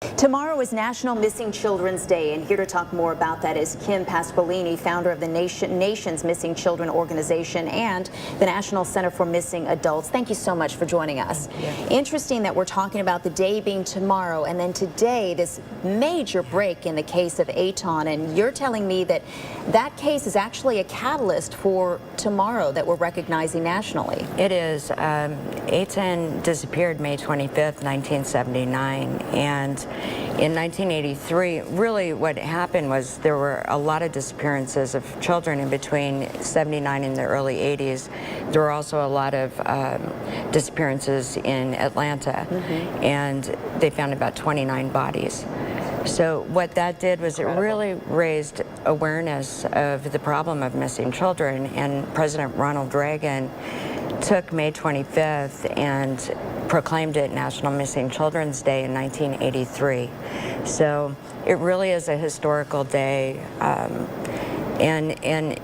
Tomorrow is National Missing Children's Day, and here to talk more about that is Kym Pasqualini, founder of the Nation's Missing Children Organization and the National Center for Missing Adults. Thank you so much for joining us. Interesting that we're talking about the day being tomorrow, and then today this major break in the case of Etan, and you're telling me that that case is actually a catalyst for tomorrow that we're recognizing nationally. It is. Etan disappeared May 25th, 1979, and in 1983, really what happened was there were a lot of disappearances of children in between 79 and the early 80s. There were also a lot of disappearances in Atlanta, and they found about 29 bodies. So what that did was it really raised awareness of the problem of missing children, and President Ronald Reagan took May 25th and proclaimed it National Missing Children's Day in 1983. So it really is a historical day, and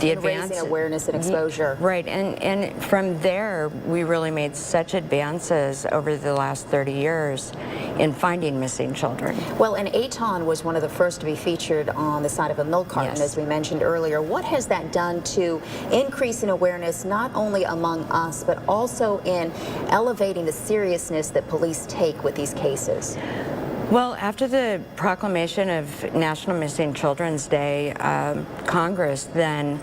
the advance, raising awareness and exposure. Right, and from there we really made such advances over the last 30 years in finding missing children. Well, and Etan was one of the first to be featured on the side of a milk carton, as we mentioned earlier. What has that done to increase in awareness, not only among us, but also in elevating the seriousness that police take with these cases? Well, after the proclamation of National Missing Children's Day, Congress then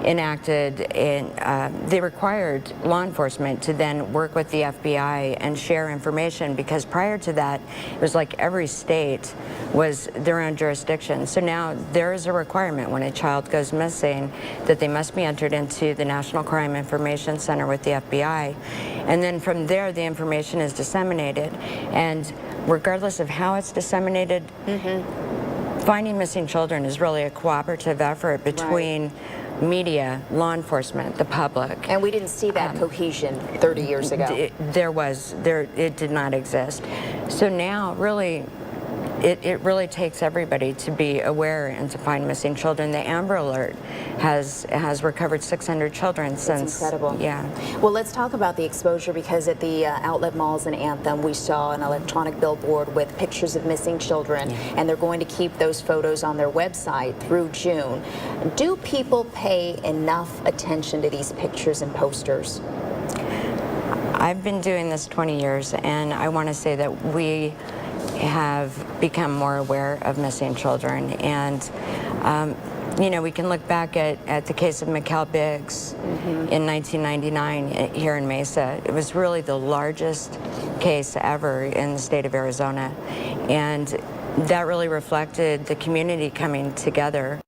enacted, they required law enforcement to then work with the FBI and share information, because prior to that, it was like every state was their own jurisdiction. So now there is a requirement when a child goes missing that they must be entered into the National Crime Information Center with the FBI. And then from there, the information is disseminated. And regardless of how it's disseminated, finding missing children is really a cooperative effort between media, law enforcement, the public. And we didn't see that cohesion 30 years ago. It did not exist. So now really it really takes everybody to be aware and to find missing children. The Amber Alert has recovered 600 children since. That's incredible. Yeah. Well, let's talk about the exposure, because at the outlet malls in Anthem, we saw an electronic billboard with pictures of missing children, and they're going to keep those photos on their website through June. Do people pay enough attention to these pictures and posters? I've been doing this 20 years, and I want to say that we have become more aware of missing children. And you know, we can look back at the case of Mikal Biggs in 1999 here in Mesa. It was really the largest case ever in the state of Arizona, and that really reflected the community coming together.